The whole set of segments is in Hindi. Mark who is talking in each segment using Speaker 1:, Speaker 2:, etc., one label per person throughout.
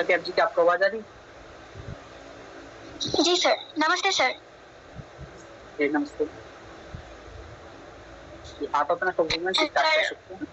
Speaker 1: क्या जी क्या आपको आवाज आ रही?
Speaker 2: जी सर, नमस्ते सर।
Speaker 1: जी नमस्ते। आप अपना परफॉर्मेंस स्टार्ट कर सकते हैं।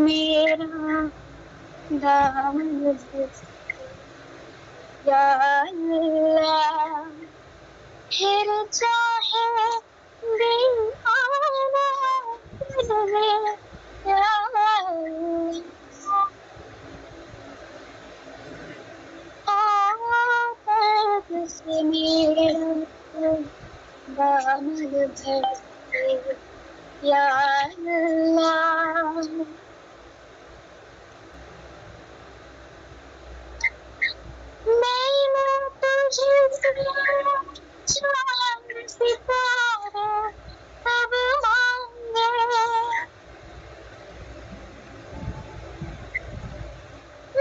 Speaker 2: मेरा दामन या अल्लाह, फिर चाहे दीवाना बदले या अल्लाह, आदत से मेरा दामन भरते या अल्लाह। मैंने तुझे चांद सितारे सब मांगे,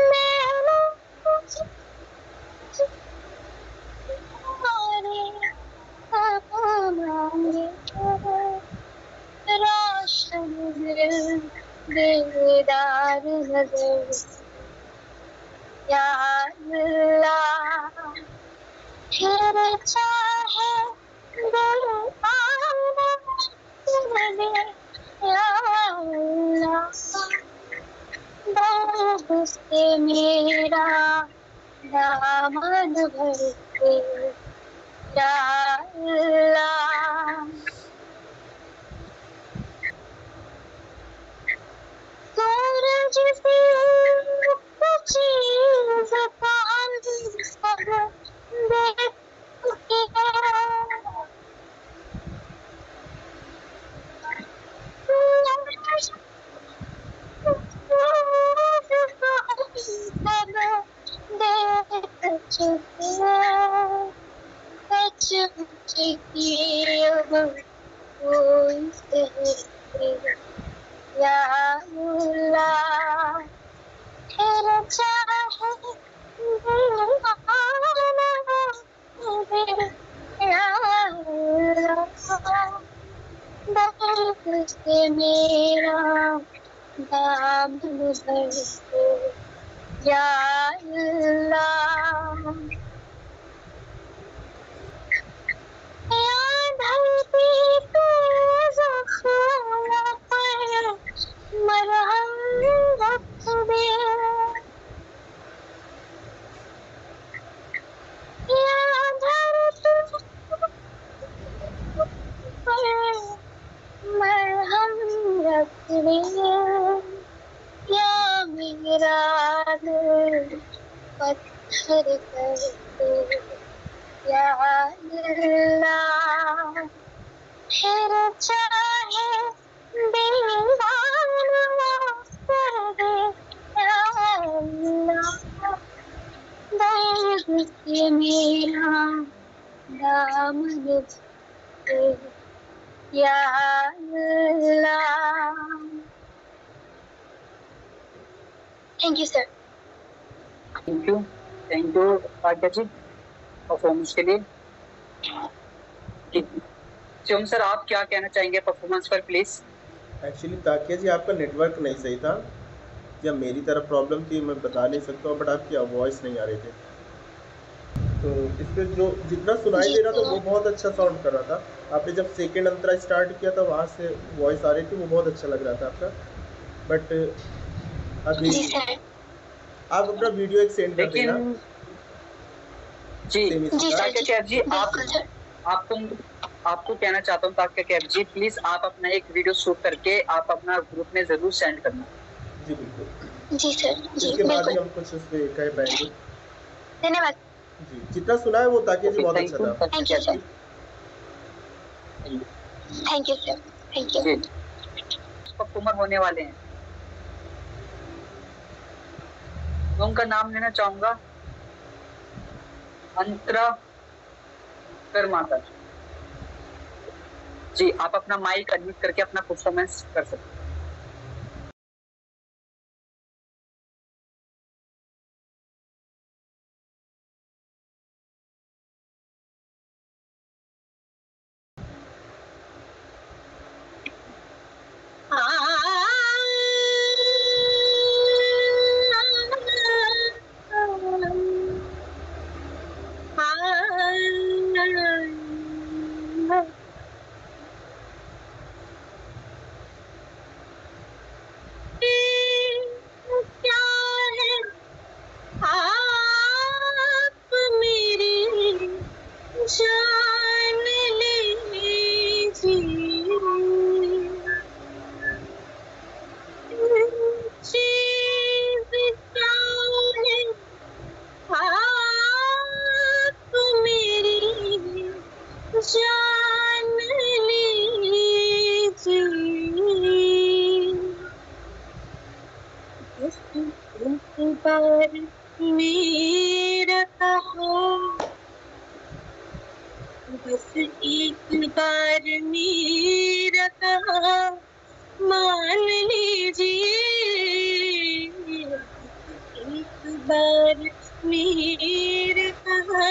Speaker 2: मैंने तुझे सितारे सब मांगे, रोशन दिल दिलदार नजर या अल्लाह, फिर चाहे दिल आना बदले या अल्लाह, दर्द से मेरा दामन भरते या अल्लाह। सूरज से चीज सब देख के या अल्लाह, फिर चाहे दीवाना बदले या अल्लाह, दर्द से मेरा दामन भरते या अल्लाह। या धरती पे ज़ख्मों पर मरहम रख दे, या धरती पर मरहम रख दे, या मेरा दिल पत्थर कर दे या अल्लाह, फिर चाहे दीवाना कर दे या अल्लाह, दर्द से मेरा दामन भरते या Allah. Thank you sir.
Speaker 1: Thank you Agya ji performance के लिए। शिवम सर आप क्या कहना चाहेंगे परफॉर्मेंस पर प्लीज?
Speaker 3: एक्चुअली ताकिया जी आपका नेटवर्क नहीं सही था या मेरी तरफ प्रॉब्लम थी, मैं बता नहीं सकता हूँ, बट आपकी वॉइस नहीं आ रही थी। तो इस पर जो जितना सुनाई दे रहा था वो बहुत अच्छा साउंड कर रहा था। आपने जब सेकेंड अंतरा स्टार्ट किया था वहाँ से वॉइस आ रही थी, वो बहुत अच्छा लग रहा था आपका। बट अभी आप अपना वीडियो एक सेंड कर देना।
Speaker 1: जी जी आप आपको आपको कहना चाहता हूँ ताकि कैब जी प्लीज आप अपना एक वीडियो शूट करके आप अपना ग्रुप में जरूर सेंड करना।
Speaker 3: जी बिल्कुल,
Speaker 2: जी सर, जी
Speaker 3: इसके बाद ही
Speaker 2: बिल्कुल।
Speaker 3: हम कुछ उस पे कह पाएंगे।
Speaker 2: धन्यवाद।
Speaker 3: जी, जितना सुना है वो ताकि जी
Speaker 1: ओके,
Speaker 3: बहुत
Speaker 1: थैंक
Speaker 3: अच्छा
Speaker 1: यू।
Speaker 3: था।
Speaker 2: थैंक यू सर,
Speaker 1: जी,
Speaker 2: thank you sir, thank you.
Speaker 1: Performer होने वाले हैं, मैं उनका नाम लेना चाहूंगा, अंतरा करमाकर जी। आप अपना माइक अनम्यूट करके अपना परफॉर्मेंस कर सकते हैं।
Speaker 2: क्या है आप मेरी जान लीजिए, चीज़ क्या है आप मेरी जान लीजिए, बस एक बार मेरा कहो, बस एक बार मेरा कहा मान लीजिए, एक बार मेरा कहा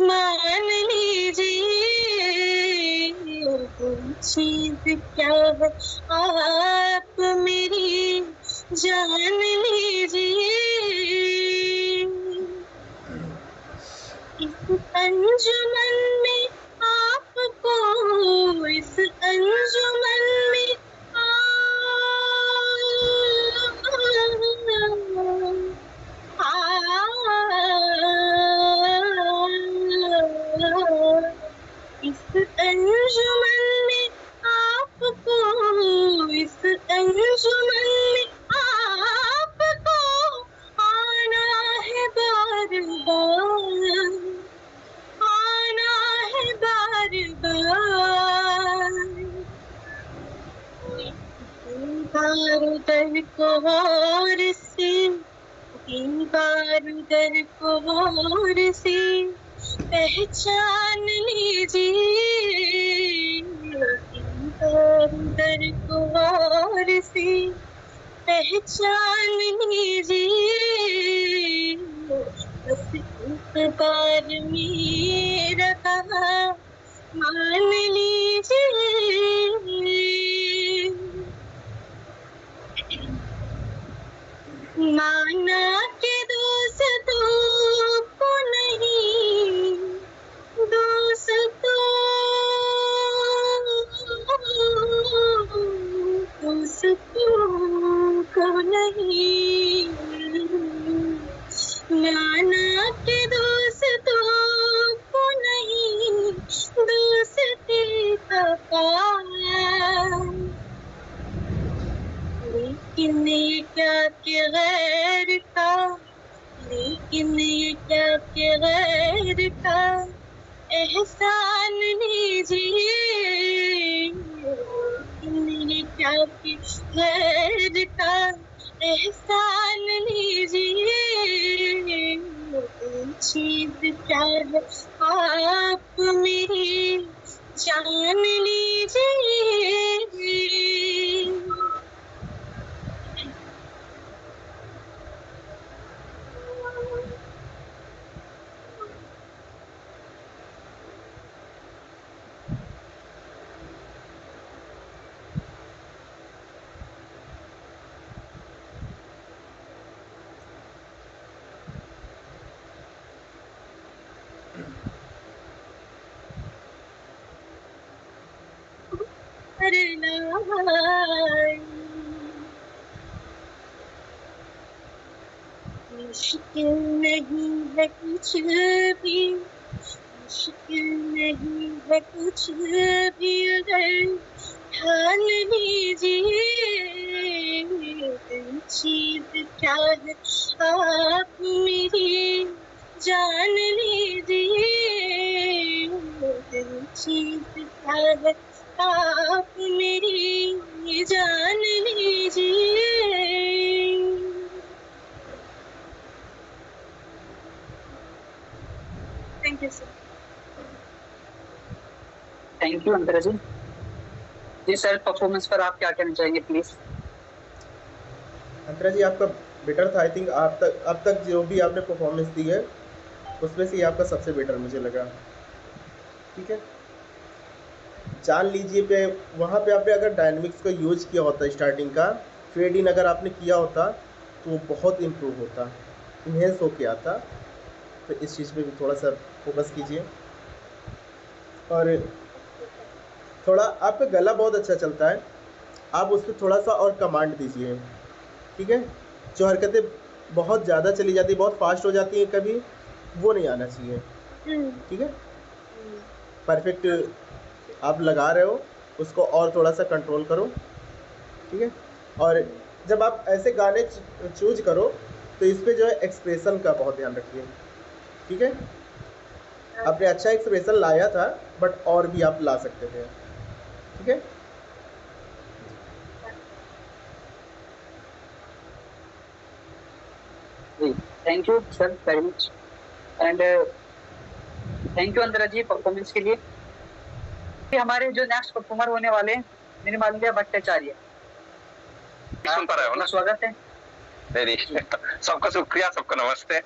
Speaker 2: मान लीजिए, वो चीज क्या है आप मेरी जान लीजिए, इस अंजुमन में आपको, इस अंजुमन में इस अंजुमन में आपको, इस अंजुमन में आपको आना है बार बार, आना है बार बार, बार उधर को और से, बार उधर को और से पहचान लीजिए, बार उधर को और से पहचान लीजिए, बस एक बार मेरा कहा मान लीजिए, माना के दोस्तों को नहीं, दोस्तों को नहीं, माना के दोस्तों को नहीं, दोस्ती का पाया, लेकिन ये क्या के गैर का, लेकिन ये क्या के गैर का एहसान लीजिए, लेकिन ये क्या के गैर का एहसान लीजिए, चीज क्या है आप मेरी जान लीजिए, मुश्किल नहीं है कुछ भी, मुश्किल नहीं है कुछ भी अगर ठान लीजिए, दिल चीज क्या है आप मेरी जान लीजिए, दिल चीज क्या है आप मेरी जान लीजिए। Thank you sir.
Speaker 1: Thank you Antara ji. जी सर, परफॉर्मेंस पर आप क्या कहना चाहेंगे प्लीज?
Speaker 3: अंतरा जी आपका बेटर था। आई थिंक अब तक जो भी आपने परफॉर्मेंस दी है उसमें से आपका सबसे बेटर मुझे लगा। ठीक है, जान लीजिए पे वहाँ पे आपने अगर डायनेमिक्स का यूज किया होता स्टार्टिंग का, फेड इन अगर आपने किया होता तो वो बहुत इम्प्रूव होता, इन्हेंस हो के आता। तो इस चीज़ पे भी थोड़ा सा फोकस कीजिए। और थोड़ा आपका गला बहुत अच्छा चलता है, आप उस पर थोड़ा सा और कमांड दीजिए। ठीक है, जो हरकतें बहुत ज़्यादा चली जाती, बहुत फास्ट हो जाती हैं कभी, वो नहीं आना चाहिए। ठीक है, परफेक्ट आप लगा रहे हो उसको और थोड़ा सा कंट्रोल करो। ठीक है, और जब आप ऐसे गाने चूज करो तो इस पे जो है एक्सप्रेशन का बहुत ध्यान रखिए। ठीक है, आपने अच्छा एक्सप्रेशन लाया था बट और भी आप ला सकते थे। ठीक है,
Speaker 1: thank you sir very much and thank you Antara ji performance के लिए। हमारे जो नेक्स्ट परफॉर्मर होने वाले हैं निर्मल्या भट्टाचार्य,
Speaker 4: सुन पा रहे हो ना?
Speaker 1: स्वागत है।
Speaker 4: वेरी सबका शुक्रिया, सबको नमस्ते।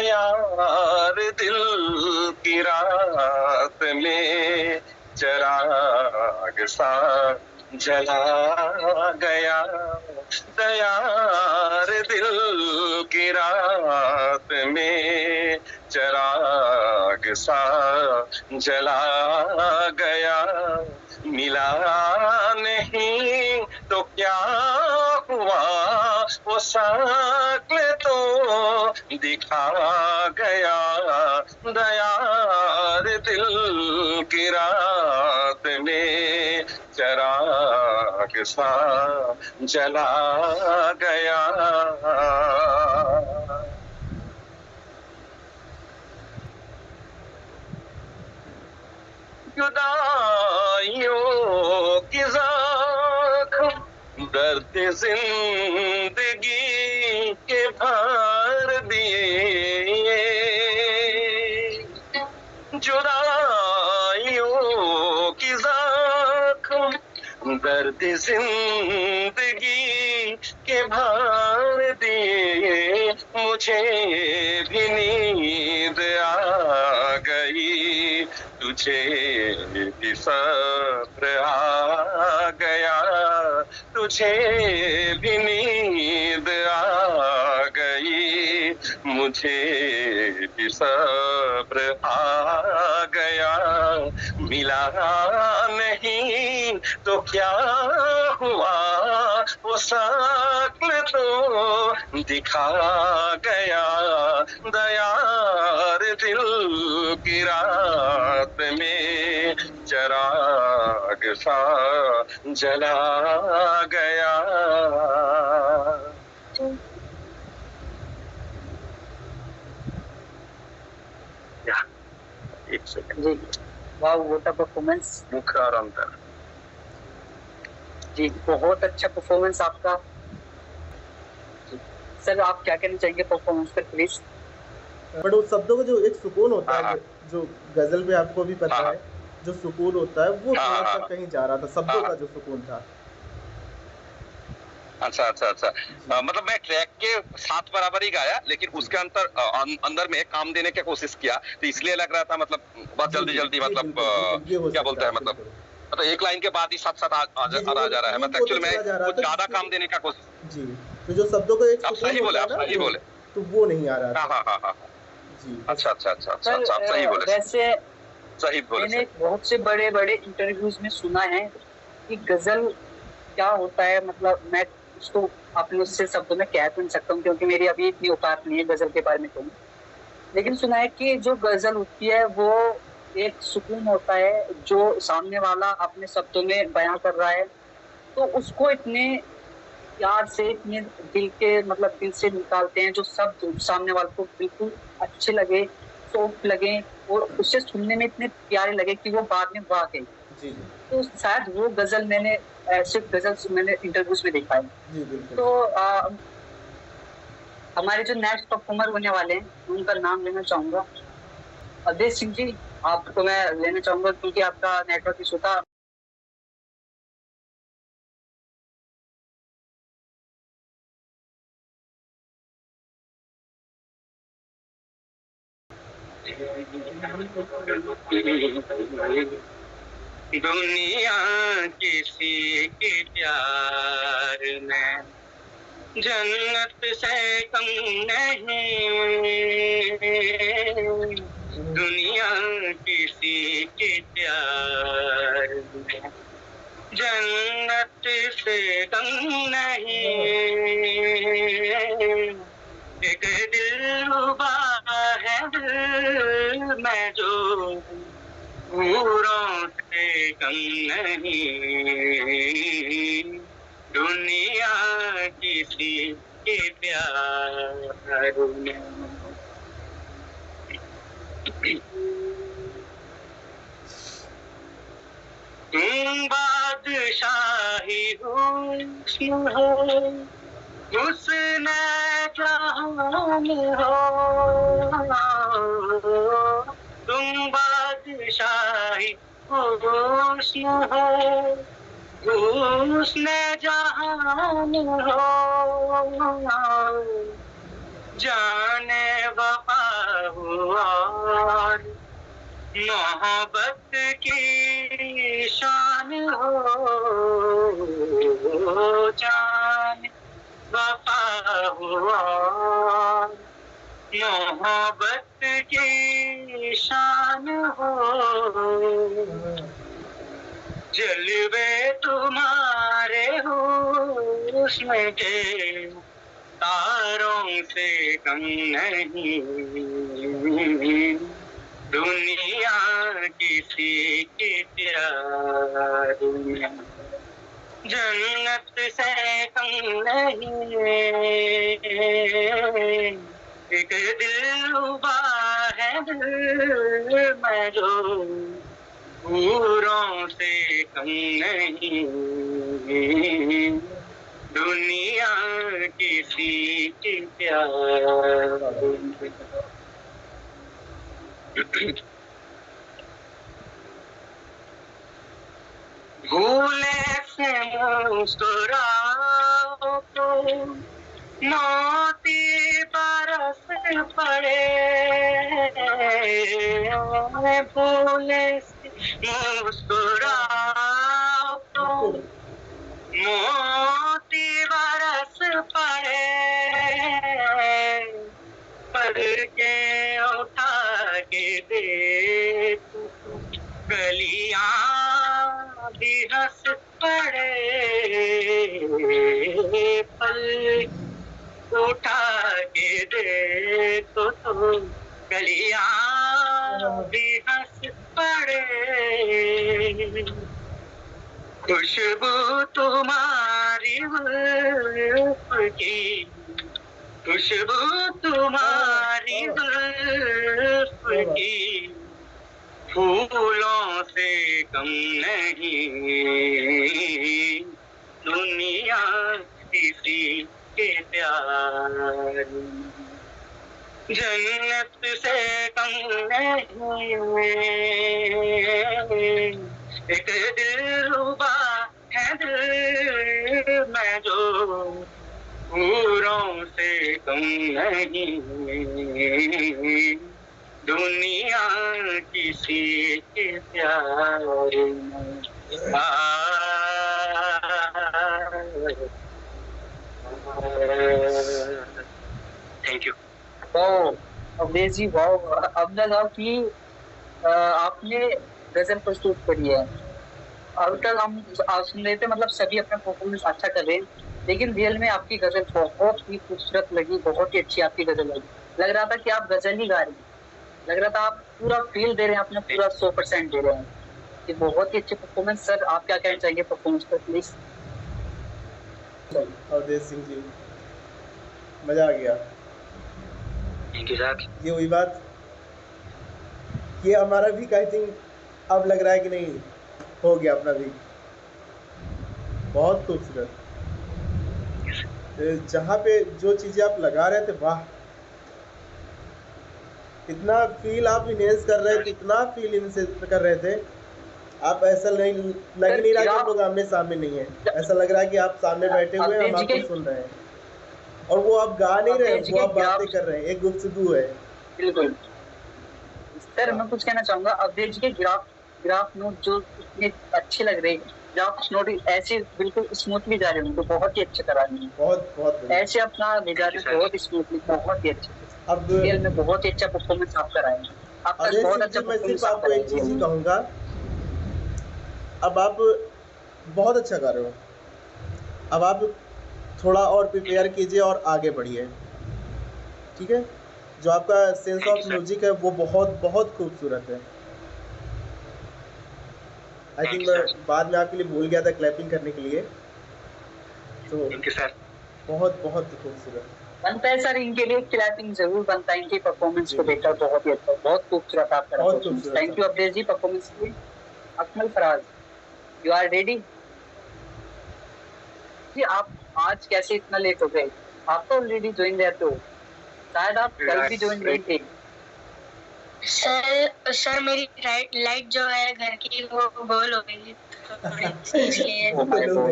Speaker 4: यार दिल की रात में चराग सा जला गया, यार दिल की रात में चराग सा जला गया, मिला नहीं तो क्या हुआ वो शक्ल तो दिखा गया, यार दिल की रात में चराग सा जला गया। जुदाइयों की ज़ख्म दर्द जिंदगी के भर दिए, जुदाइयों की ज़ख्म दर्द जिंदगी के भर दिए, मुझे भी नींद आ गई, तुझे भी सब्र आ गया, तुझे भी नींद आ गई, मुझे भी सब्र आ गया, मिला नहीं तो क्या हुआ वो शक्ल तो दिखा गया, यार दिल की रात में चराग सा जला गया। एक सेकंड
Speaker 1: जी, वाह व्हाट अ परफॉर्मेंस।
Speaker 4: मुख और अंतर।
Speaker 1: जी, बहुत अच्छा परफॉर्मेंस आपका। सर आप क्या कहना चाहेंगे परफॉर्मेंस पर प्लीज?
Speaker 3: बट उस शब्दों का जो एक सुकून होता है,
Speaker 4: हाँ।
Speaker 3: जो गजल में आपको भी पता
Speaker 4: हाँ।
Speaker 3: है, जो सुकून होता है वो
Speaker 4: हाँ,
Speaker 3: थोड़ा सा
Speaker 4: हाँ।
Speaker 3: कहीं जा रहा था, शब्दों
Speaker 4: हाँ।
Speaker 3: का जो सुकून था।
Speaker 4: अच्छा अच्छा अच्छा। मतलब मैं ट्रैक के साथ बराबर ही गाया, लेकिन उसके अंदर में काम देने की कोशिश किया, तो इसलिए लग रहा था मतलब बहुत
Speaker 3: जी
Speaker 4: जल्दी
Speaker 3: जी
Speaker 4: जल्दी
Speaker 3: जी,
Speaker 4: मतलब
Speaker 3: बिल्कुल बिल्कुल, ये हो
Speaker 4: क्या
Speaker 3: सकता
Speaker 4: बोलते हैं
Speaker 3: है,
Speaker 4: मतलब
Speaker 3: बिल्कुल।
Speaker 4: एक लाइन के बाद ही साथ साथ
Speaker 3: जी जी,
Speaker 4: आ जा रहा है, मतलब
Speaker 3: वो तो
Speaker 4: एक्चुअली मैं
Speaker 3: चला जा रहा
Speaker 4: कुछ
Speaker 3: था
Speaker 4: ज्यादा
Speaker 3: जिसकी,
Speaker 4: काम देने का कोशिश।
Speaker 3: जी, तो जो शब्दों को एक
Speaker 4: आप
Speaker 3: सुकून
Speaker 4: सही बोले,
Speaker 3: होता है
Speaker 4: आप
Speaker 3: ना,
Speaker 4: सही
Speaker 3: जो,
Speaker 4: बोले।
Speaker 3: तो वो नहीं आ रहा
Speaker 4: हाँ
Speaker 3: था।
Speaker 4: हाँ हाँ हाँ हाँ।
Speaker 3: जी, बस।
Speaker 4: अच्छा अच्छा अच्छा अच्छा
Speaker 1: सर
Speaker 4: अच्छा, आप सही बोले,
Speaker 1: वैसे
Speaker 4: सही बोले
Speaker 1: मैंने
Speaker 4: सही।
Speaker 1: बहुत से बड़े बड़े इंटरव्यूज में सुना है कि गजल क्या होता है, मतलब मैं उसको अपने उससे शब्दों में कह तो नहीं सकता हूँ क्योंकि मेरी अभी इतनी औकात नहीं है गजल के बारे में कहूँ। लेकिन सुना है कि जो गजल होती है वो एक सुकून होता है जो सामने वाला अपने शब्दों में बयां कर रहा है, तो उसको इतने प्यार से, इतने दिल के मतलब दिल से निकालते हैं जो शब्द सामने वाले को बिल्कुल अच्छे लगे, सॉफ्ट लगे और उसे सुनने में इतने प्यारे लगे कि वो बाद में वाह गई।
Speaker 3: जी जी
Speaker 1: तो शायद वो गजल मैंने सिर्फ गजल मैंने इंटरव्यूज में देखा है।
Speaker 3: जी, बिल्कुल।
Speaker 1: तो हमारे जो नेक्स्ट परफॉर्मर होने वाले हैं मैं उनका नाम लेना चाहूंगा। अवधेश सिंह जी, आपको मैं लेना चाहूंगा क्योंकि आपका नेटवर्क इशू था।
Speaker 4: दुनिया किसी के प्यार में जन्नत से कम नहीं, दुनिया किसी के प्यार में जन्नत से कम नहीं, एक दिलरुबा है दिल में जो हूरों से कम नहीं, दुनिया किसी के प्यार में। तुम बादशाही हुस्न हो, हुस्न जहान हो, तुम बादशाही हुस्न हो, हुस्न जहान हो, जाने वफा हुआ मोहब्बत की शान हो, जाने वफा हुआ मोहब्बत की शान हो, जलवे तुम्हारे हुस्न के तारों से कम नहीं, दुनिया किसी के प्यार में जन्नत से कम नहीं, एक दिलरुबा है दिल में जो हूरों से कम नहीं, दुनिया किसी के प्यार में। भूले से मुस्कुराओ तो मोती बरस पड़े, भूले से मुस्कुराओ तो मोती बरस पड़े, पढ़ के उठा के देख गलियां भी हंस पड़े, पल उठा के देखो तो गलियां भी हंस पड़े, खुशबू तुम्हारी जुल्फ की, खुशबू तुम्हारी जुल्फ की फूलों से कम नहीं, दुनिया किसी के प्यार में जन्नत से कम नहीं, एक दिलरुबा है दिल में जो
Speaker 1: हम नहीं, दुनिया किसी के प्यार में थैंक यू। वाह अवधेश जी, वाह। अब लगा कि आपने गजल प्रस्तुत करी है। अब तक हम सुन रहे थे, मतलब सभी अपना परफॉर्मेंस अच्छा कर रहे हैं, लेकिन रियल में आपकी गजल बहुत ही खूबसूरत लगी, बहुत ही अच्छी आपकी गजल लगी। लग रहा था कि आप गजल ही गा रहे हैं, लग रहा था आप पूरा फील दे रहे हैं, अपना पूरा 100% दे रहे हैं। ये बहुत ही अच्छी परफॉर्मेंस। सर आप क्या कहना चाहेंगे परफॉर्मेंस पर प्लीज?
Speaker 3: अवधेश सिंह जी, मजा आ गया।
Speaker 1: Thank you sir.
Speaker 3: ये वही बात, ये हमारा भी आई थिंक अब लग रहा है कि नहीं हो गया अपना भी। बहुत खूबसूरत, जहाँ पे जो चीज़ें आप लगा रहे थे, वाह, इतना फील आप इनहेंस कर रहे थे, इतना फील इनहेंस कर रहे थे, आप ऐसा नहीं लग नहीं रहा कि आप लोग आमने सामने नहीं है, ऐसा लग रहा है कि आप सामने बैठे हुए हैं, हम आपको सुन रहे हैं, और वो आप गा नहीं रहे, वो आप बातें कर रहे हैं, एक गुफ्तगू है।
Speaker 1: बिल्कुल सर, मैं कुछ कहना चाहूंगा। अवधेश जी के ग्राफ नोट जो इतने अच्छे लग रहे हैं, ग्राफ नोट ऐसे बिल्कुल स्मूथली जा रहे हैं, तो बहुत ही अच्छे करा रहे हैं,
Speaker 3: बहुत
Speaker 1: ऐसे अपना ले जा रहे हैं, बहुत स्मूथली, बहुत ही अच्छे।
Speaker 3: अब
Speaker 1: रियल में बहुत ही अच्छा परफॉर्मेंस आप कराए हैं। आपका बहुत अच्छा
Speaker 3: मैं सिर्फ
Speaker 1: परफॉर्मेंस
Speaker 3: आपको एक चीज़ ही कहूँगा, अब आप बहुत अच्छा कर रहे हो, अब आप थोड़ा और प्रिपेयर कीजिए और आगे बढ़िए, ठीक है? जो आपका सेंस ऑफ म्यूजिक है वो बहुत बहुत खूबसूरत है। आई थिंक मैं बाद में आपके लिए भूल गया था क्लैपिंग करने के लिए, तो
Speaker 1: थैंक यू सर।
Speaker 3: बहुत बहुत खूबसूरत
Speaker 1: बनता है सर, इनके लिए क्लैपिंग जरूर बनता है, इनकी परफॉर्मेंस को देखकर बहुत ही अच्छा, बहुत खूबसूरत आपका performance. Thank you Awadhesh ji performance के लिए। Akmal Faraz, you are ready? जी आप आज कैसे इतना लेट हो गए? आप तो ऑलरेडी ज्वाइन रहते हो, शायद आप कल भी ज्वाइन नहीं थे।
Speaker 2: सर मेरी लाइट जो है घर की वो गोल हो गई है, इसलिए
Speaker 1: Oh my God,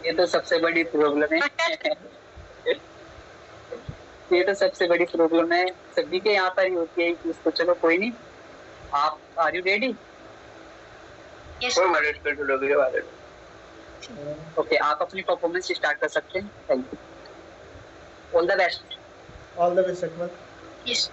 Speaker 1: ये तो सबसे बड़ी प्रॉब्लम है। ये तो सबसे बड़ी प्रॉब्लम है, सभी के यहाँ पर ही होती है कि इसको, चलो कोई नहीं। आप आर यू रेडी? ओके, आप अपनी परफॉर्मेंस स्टार्ट कर सकते हैं। Thank you, all the best.
Speaker 3: All the best Akmal.
Speaker 2: Yes.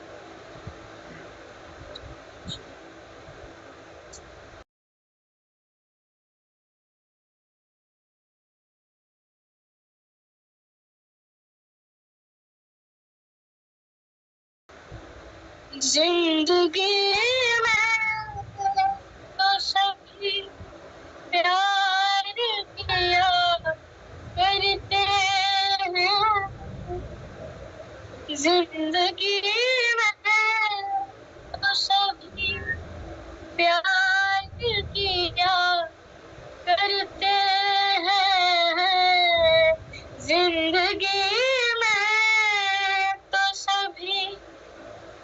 Speaker 2: जिंदगी में तो सभी प्यार किया करते हैं, जिंदगी में तो सभी प्यार किया करते हैं, जिंदगी में तो सभी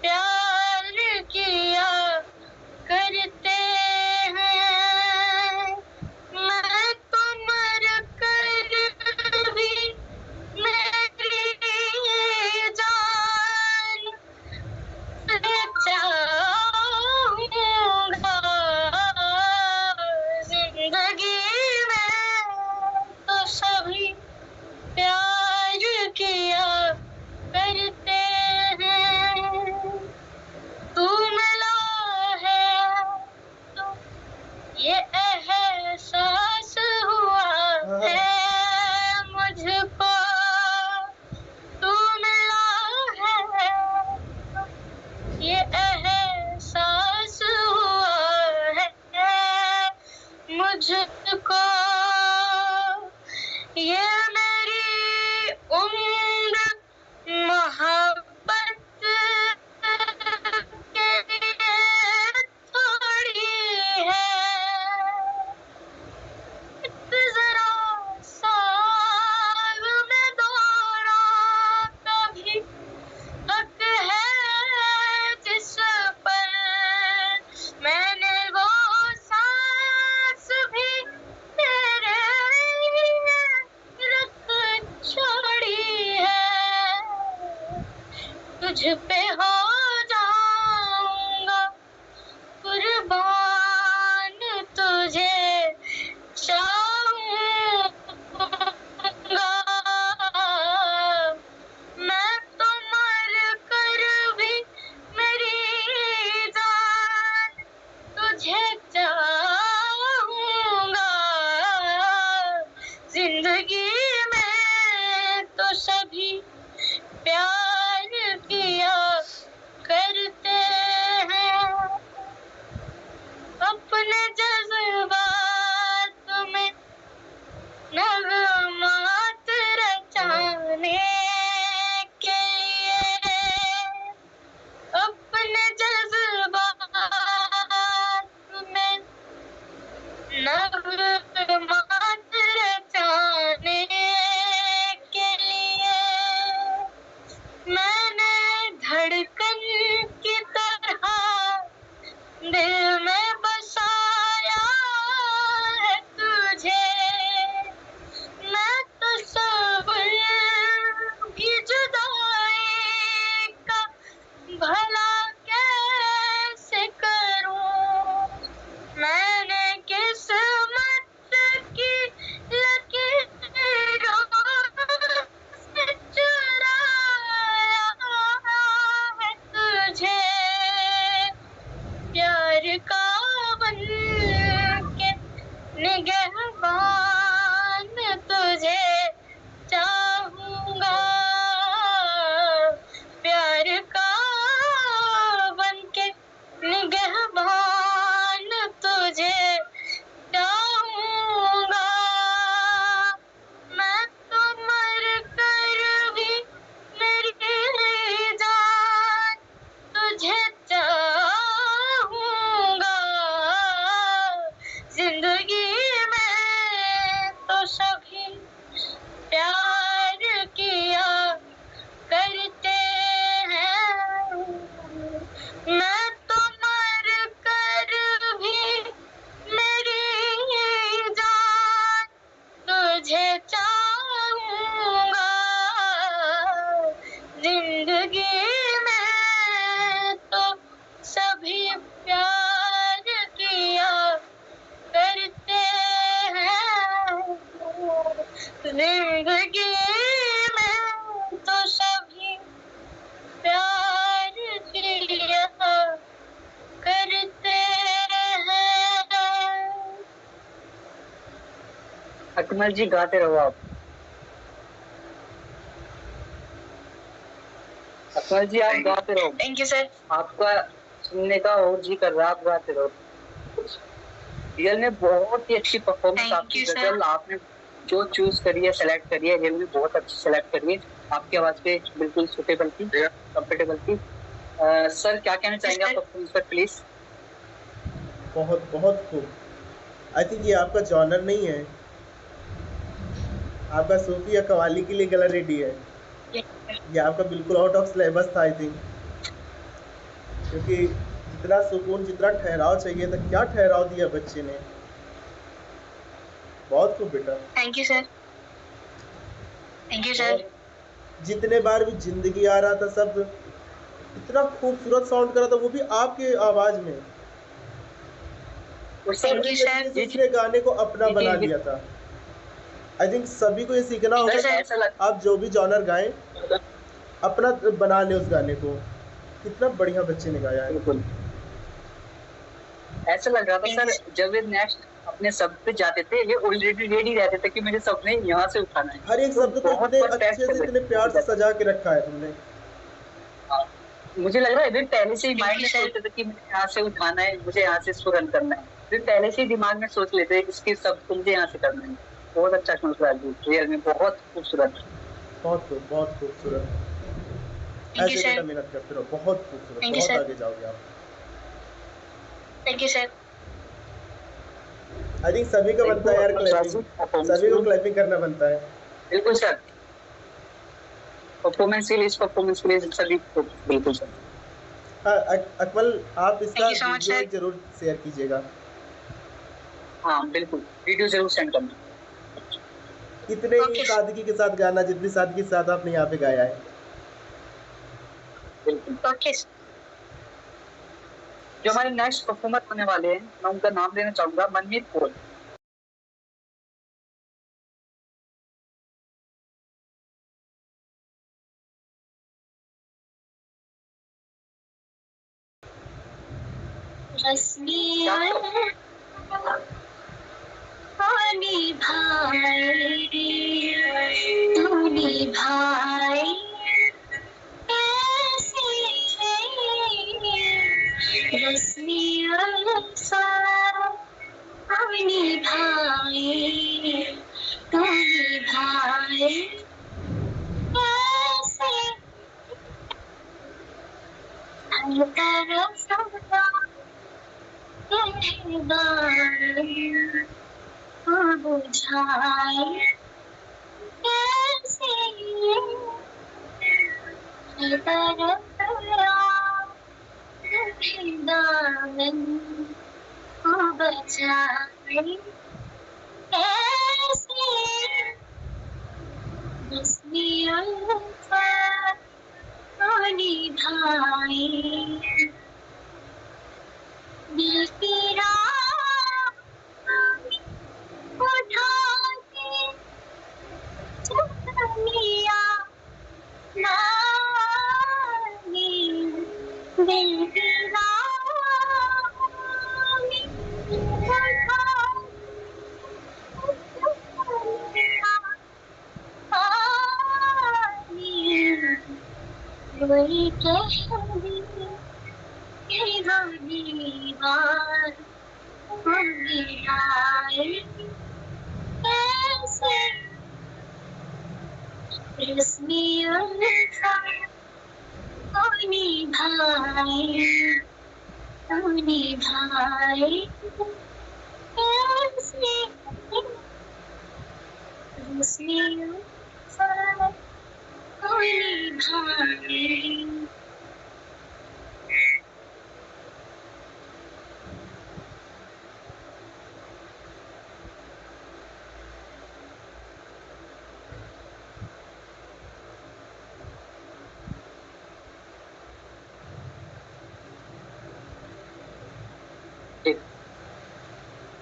Speaker 2: प्यार किया करते हैं, मैं तो मर कर भी मेरी जान से चाहूंगा प्यार का बन के निगहबान तुझे चाहूंगा, प्यार का बन के निगहबान तुझे चाहूंगा। मैं तो मर कर भी मेरी जान तुझे चाहूंगा। जिंदगी में तो सभी प्यार किया करते हैं, मैं तो मर कर भी मेरी जान तुझे चाहूंगा। जिंदगी में तो सभी प्यार किया करते हैं, जिंदगी में तो सभी प्यार किया करते हैं।
Speaker 1: अकमल जी गाते रहो आप। अकमल जी आप गाते रहो,
Speaker 2: थैंक यू सर।
Speaker 1: आपका सुनने का और जी कर रहा है, आप गाते रहो। रियल में बहुत ही अच्छी परफॉर्मेंस
Speaker 2: Thank
Speaker 1: आपकी
Speaker 2: you, sir.
Speaker 1: गजल आपने जो चूज करी है, सेलेक्ट करी है, रियल में बहुत अच्छी सेलेक्ट करी है, आपकी आवाज पे बिल्कुल सुटेबल थी, कंफर्टेबल थी। सर क्या कहना चाहेंगे आप परफॉर्मेंस पर प्लीज?
Speaker 3: बहुत बहुत खूब। आई थिंक ये आपका जॉनर नहीं है, आपका सूफी या कवाली के लिए गला रेडी है। ये आपका बिल्कुल आउट ऑफ सिलेबस था आई थिंक, क्योंकि जितना सुकून, जितना ठहराव चाहिए था, क्या ठहराव दिया बच्चे ने। बहुत खूब बेटा,
Speaker 2: thank you sir. Thank you sir.
Speaker 3: जितने बार भी जिंदगी आ रहा था सब इतना खूबसूरत साउंड कर रहा था, वो भी आपके आवाज में।
Speaker 2: Thank you, sir.
Speaker 3: जिसने गाने को अपना बना लिया था। आई थिंक सभी को ये सीखना होगा
Speaker 2: Yes, sir.
Speaker 3: कि आप जो भी जॉनर गाएं अपना बना ले उस गाने को। कितना बढ़िया बच्चे ने गाया है।
Speaker 1: बिल्कुल ऐसा लग रहा था सर, जब ये नेक्स्ट अपने शब्द पे जाते थे, ये ऑलरेडी रेडी रहते थे कि मुझे शब्द नहीं यहाँ से उठाना है।
Speaker 3: हर एक शब्द को
Speaker 1: बहुत
Speaker 3: इतने
Speaker 1: perfect
Speaker 3: अच्छे से,
Speaker 1: है।
Speaker 3: इतने प्यार से सजा के रखा है तुमने।
Speaker 1: मुझे लग रहा है फिर पहले से ही माइंड में सोचते थे कि मुझे यहाँ से उठाना है, मुझे यहाँ से सुरन करना है, फिर पहले से ही दिमाग में सोच लेते हैं इसके शब्द मुझे यहाँ से करना है। बहुत अच्छा सोच रहा है, रियल में बहुत खूबसूरत।
Speaker 3: बहुत खूबसूरत। ऐसे बेटा मेहनत करते रहो, बहुत खूबसूरत, बहुत आगे जाओगे आप।
Speaker 2: Thank you sir.
Speaker 3: I think सभी का बनता है यार क्लैपिंग, सभी को क्लैपिंग करना बनता है।
Speaker 1: बिल्कुल सर, परफॉर्मेंस के लिए, इस परफॉर्मेंस के लिए सभी को बिल्कुल सर।
Speaker 3: अकमल आप इसका
Speaker 2: Thank you so much,
Speaker 3: video
Speaker 2: sir.
Speaker 3: जरूर शेयर कीजिएगा।
Speaker 1: हाँ बिल्कुल, वीडियो जरूर सेंड करना।
Speaker 3: इतने ही सादगी के साथ गाना, जितनी सादगी के साथ आपने यहाँ पे गाया है।
Speaker 1: बिल्कुल।
Speaker 2: ओके।
Speaker 1: जो हमारे नेक्स्ट परफॉर्मर होने वाले हैं, मैं उनका नाम लेना चाहूंगा, Manmeet Kaur.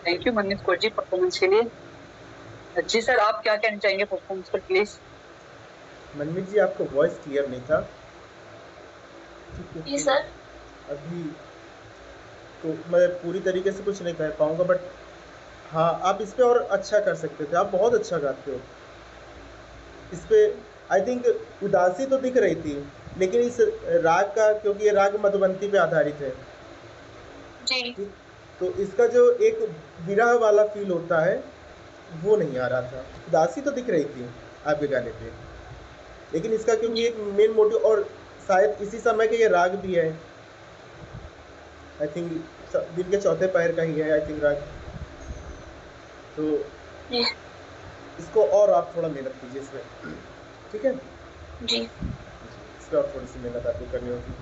Speaker 1: Thank you Manmeet Kaur ji performance के लिए। जी सर, आप क्या कहना चाहेंगे परफॉर्मेंस पर प्लीज?
Speaker 3: मनमीत जी, आपका वॉइस क्लियर नहीं था।
Speaker 2: जी सर।
Speaker 3: अभी तो मैं पूरी तरीके से कुछ नहीं कह पाऊंगा, बट हाँ, आप इस पे और अच्छा कर सकते थे। आप बहुत अच्छा गाते हो। इस पे आई थिंक उदासी तो दिख रही थी, लेकिन इस राग का, क्योंकि ये राग मधुबंती पे आधारित है,
Speaker 2: जी।
Speaker 3: ठीक, तो इसका जो एक विरह वाला फील होता है वो नहीं आ रहा था। उदासी तो दिख रही थी आपके गाने पे, लेकिन इसका क्योंकि एक मेन मोटिव, और शायद इसी समय के ये राग भी है, आई थिंक दिन के चौथे पैर का ही है आई थिंक राग। तो इसको और आप थोड़ा मेहनत कीजिए इसमें, ठीक है
Speaker 2: जी।
Speaker 3: इस पर और थोड़ी सी मेहनत आपको करनी होगी।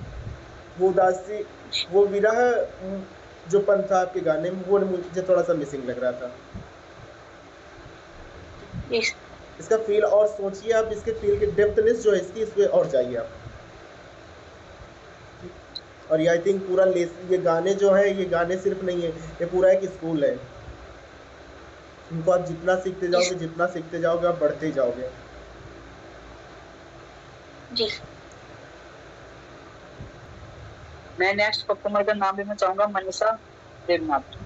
Speaker 3: वो उदासी, वो विरह जो पन था आपके गाने में, वो मुझे थोड़ा सा मिसिंग लग रहा था। इसका फील और सोचिए आप, इसके फील की डेप्थनेस जो है इसकी, इस पे और जाइए आप। और ये आई थिंक पूरा ये गाने जो है, ये गाने सिर्फ नहीं है, ये पूरा एक स्कूल है। इनको आप जितना सीखते जाओगे, जितना सीखते जाओगे, आप बढ़ते जाओगे।
Speaker 2: जी।
Speaker 1: मैं नेक्स्ट परफॉर्मर का नाम लेना चाहूंगा, मनीषा देवनाथ।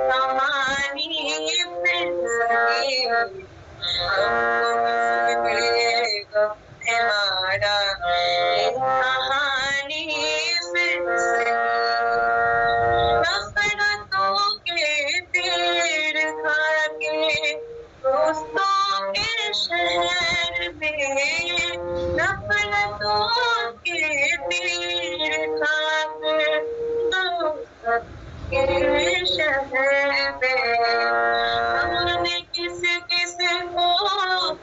Speaker 2: कहानी शहर में नफरतों के तीर खाकर मोहब्बत के शहर में हमने किस किस को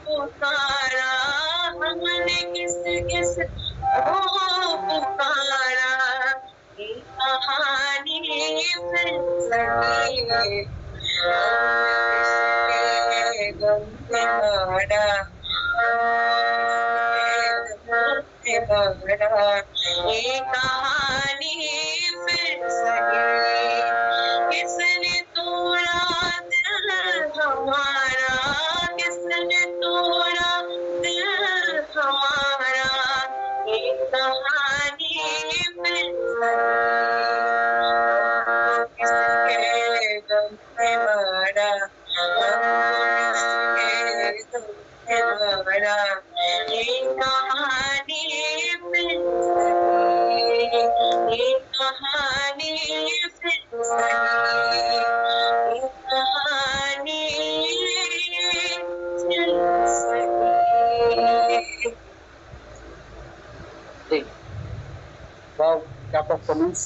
Speaker 2: पुकारा, हमने किस किस को पुकारा, ये कहानी फिर सही गम पे मारा, ये कहानी फिर सही, किसने तोड़ा दिल हमारा, किसने तोड़ा दिल हमारा, ये कहानी फिर सही, किसके गम पे मारा, किसके गम पे मारा, ये कहानी फिर सही, ये कहानी फिर सही, ये कहानी फिर सही।
Speaker 1: ठीक। वाह, क्या परफॉर्मेंस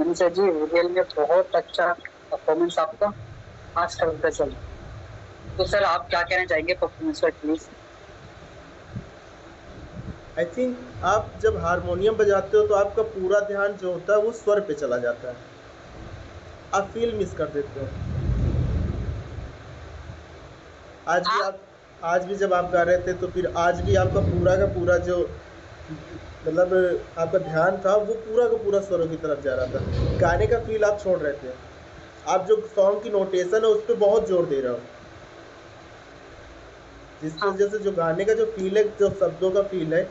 Speaker 1: मनीषा जी, रियल में बहुत अच्छा परफॉर्मेंस आपका आज का गजल। तो सर आप क्या कहना चाहेंगे परफॉर्मेंस पर प्लीज?
Speaker 3: आई थिंक आप जब हारमोनियम बजाते हो तो आपका पूरा ध्यान जो होता है वो स्वर पे चला जाता है, आप फील मिस कर देते हो। आज भी जब आप गा रहे थे तो फिर आज भी आपका पूरा का पूरा जो मतलब आपका ध्यान था वो पूरा का पूरा स्वरों की तरफ जा रहा था, गाने का फील आप छोड़ रहे थे। आप जो सॉन्ग की नोटेशन है उस पर बहुत जोर दे रहे हो, जिसकी वजह से जो गाने का जो फील है, जो शब्दों का फील है,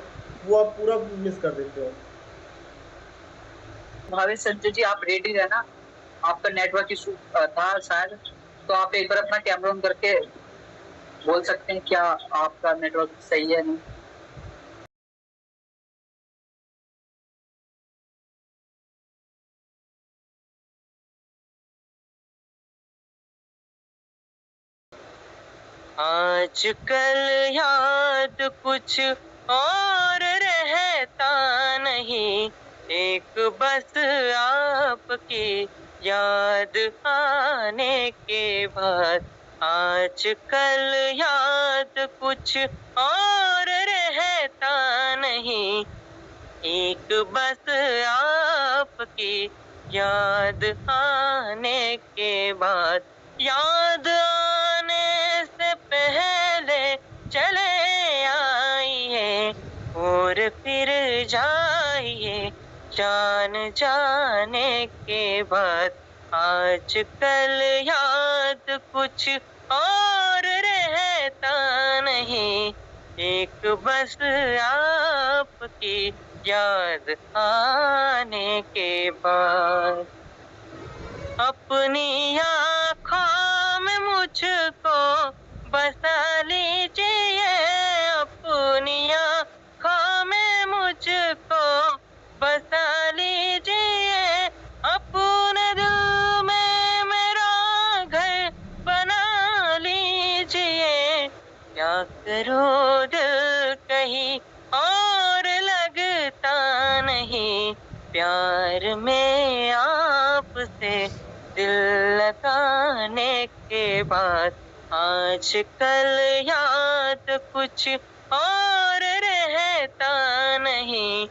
Speaker 3: वो आप पूरा मिस कर देते हो।
Speaker 1: भावेश संजय जी आप रेडी रहना, आपका नेटवर्क इशू था शायद, तो आप एक बार अपना कैमरा ऑन करके बोल सकते हैं क्या आपका नेटवर्क सही है नहीं?
Speaker 5: आजकल याद कुछ और रहता नहीं, एक बस आपकी याद आने के बाद। आजकल याद कुछ और रहता नहीं, एक बस आपकी याद आने के बाद। याद आने से पहले चले आइए और फिर जाइए जान जाने के बाद। आजकल याद कुछ और रहता नहीं, एक बस आपकी याद आने के बाद। अपनी आँखों में मुझको बसा लीजिए, अपनी आँखों में मुझको बसा लीजिए, अपने दिल में मेरा घर बना लीजिए। क्या करूं दिल कहीं और लगता नहीं, प्यार में आपसे दिल लगाने के बाद। आजकल याद कुछ और रहता नहीं,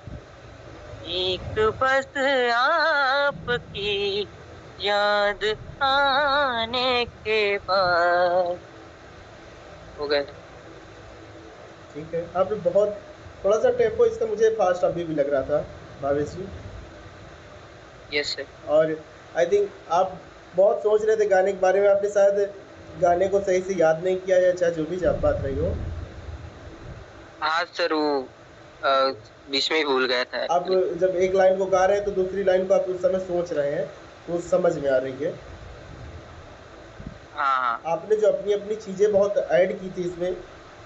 Speaker 5: एक बस आपकी याद आने के बाद। हो गया।
Speaker 3: ठीक है, आपने बहुत थोड़ा सा टेम्पो इसका मुझे फास्ट अभी भी लग रहा था भावेश जी।
Speaker 5: Yes sir.
Speaker 3: और आई थिंक आप बहुत सोच रहे थे गाने के बारे में, आपने शायद गाने को सही से याद नहीं किया या चाहे जो भी बात रही हो।
Speaker 5: हाँ सर, वो बीच में ही भूल गया था।
Speaker 3: आप जब एक लाइन को गा रहे हैं तो दूसरी लाइन को आप उस समय सोच रहे हैं, तो समझ में आ रही है।
Speaker 5: हाँ।
Speaker 3: आपने जो अपनी अपनी चीज़ें बहुत ऐड की थी इसमें,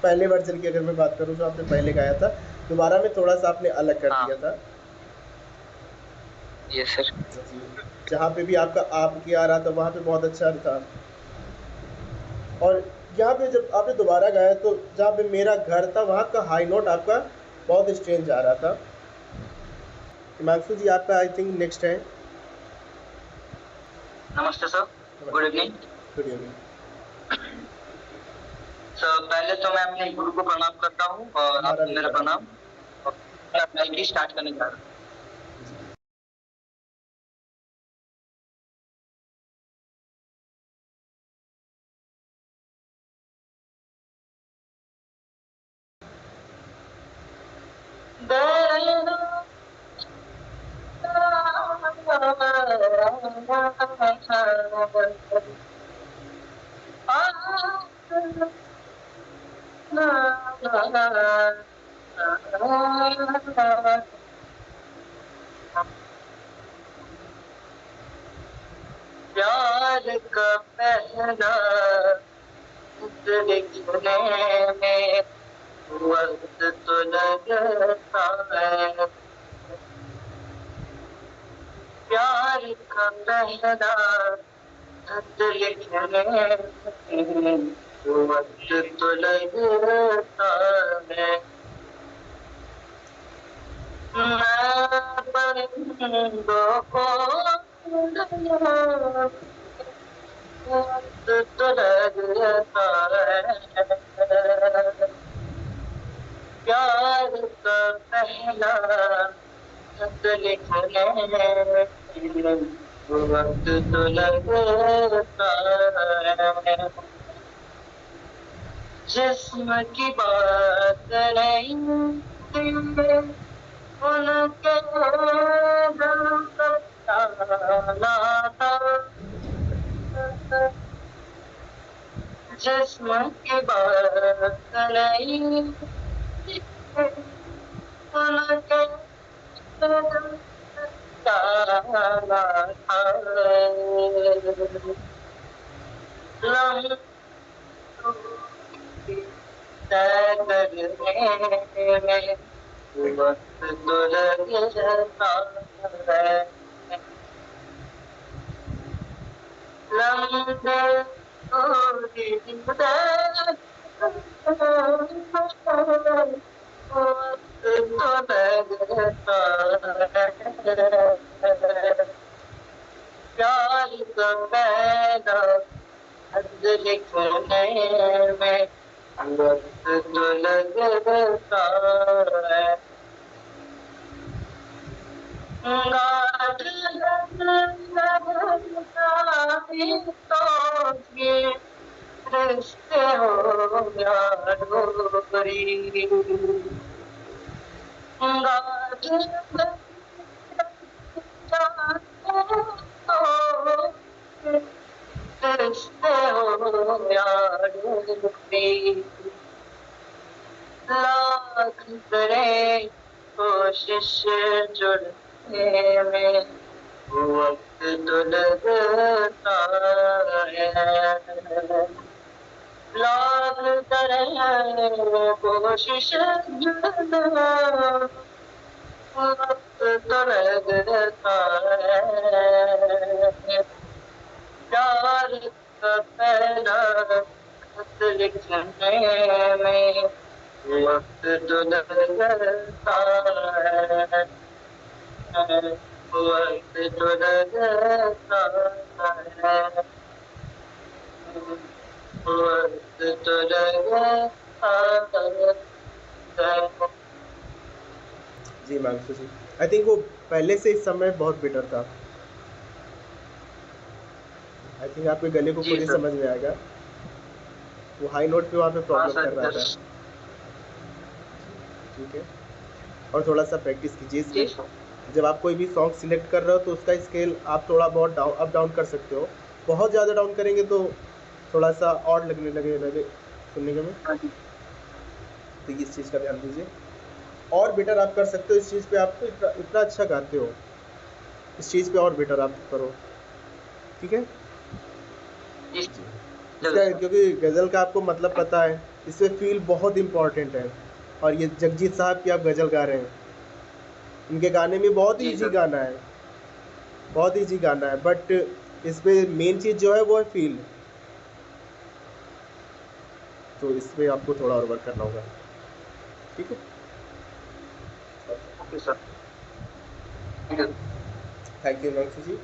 Speaker 3: पहले वर्जन की अगर मैं बात करूँ जो आपने पहले गाया था, दोबारा में थोड़ा सा आपने अलग कर दिया था।
Speaker 5: Yes sir.
Speaker 3: जहाँ पे भी आपका आप की आ रहा था वहाँ पे बहुत अच्छा था। और यहाँ पे जब आपने दोबारा गाया तो जहाँ पे मेरा घर था वहाँ का हाई नोट आपका बहुत स्ट्रेंज आ रहा था। हिमांशु जी आपका आई थिंक नेक्स्ट है।
Speaker 5: नमस्ते sir, good evening
Speaker 3: good evening.
Speaker 5: Sir. पहले तो मैं अपने गुरु को प्रणाम करता हूँ और
Speaker 3: हमारा
Speaker 5: आपको
Speaker 3: भी
Speaker 5: मेरा
Speaker 3: प्रणाम।
Speaker 5: प्रणाम। और मैं गायकी स्टार्ट करने जा रहा हूँ। प्यार का पहला लिखने में वक्त तो लगता है। प्यार का पहला खत लिखने में वक्त तो लगता है। मैं परिंदों को वक्त तो लगता है। प्यार का पहला खत लिखने में वक्त तो लगता है। जिस्म की बात नहीं उनके दिल तक जाना था। जिस्म की बात नहीं उनके दिल तक जाना था। तय करने में वक्त तो लगता है। लम्बे दूरी वक्त तो लगता है। प्यार का पहला खत लिखने में वक्त तो लगता है। गाठ तो ये रिश्ते हो या डोरी। गाठ रिश्ते हो या डोरी। लाख करे कोशिश जुड़ने में वक्त तो लगता है। लाख करे कोशिश जुड़ने वक्त तो लगता है। प्यार का पहला खत लिखने में वक्त तो लगता है। वक्त तो लगता है। वक्त तो लगता है।
Speaker 3: जी हिमांशु जी आई थिंक वो पहले से इस समय बहुत बेटर था। आई थिंक आपके गले को
Speaker 5: जी
Speaker 3: खुद ही
Speaker 5: सर।
Speaker 3: समझ में आएगा। वो हाई नोट पे वहाँ पे
Speaker 5: हाँ
Speaker 3: प्रॉब्लम
Speaker 5: सर,
Speaker 3: कर रहा था। ठीक है, और थोड़ा सा प्रैक्टिस कीजिए
Speaker 5: जी
Speaker 3: इसमें।
Speaker 5: सर।
Speaker 3: जब आप कोई भी सॉन्ग सिलेक्ट कर रहे हो तो उसका स्केल आप थोड़ा बहुत डाउन अप डाउन कर सकते हो। बहुत ज़्यादा डाउन करेंगे तो थोड़ा सा और लगने लगे सुनने के में। तो इस चीज़ का ध्यान दीजिए। और बेटर आप कर सकते हो इस चीज़ पे। आप तो इतना अच्छा गाते हो, इस चीज़ पे और बेटर आप करो। ठीक है, इसका क्योंकि गज़ल का आपको मतलब पता है, इसमें फील बहुत इम्पॉर्टेंट है। और ये जगजीत साहब की आप गज़ल गा रहे हैं, इनके गाने में बहुत
Speaker 5: जी
Speaker 3: ईजी
Speaker 5: सर।
Speaker 3: गाना है, बहुत ईजी गाना है, बट इस पे मेन चीज़ जो है वो है फील। तो इसमें आपको थोड़ा और वर्क करना होगा, ठीक है।
Speaker 1: Okay sir, thank you.
Speaker 3: Thank you Himanshu ji.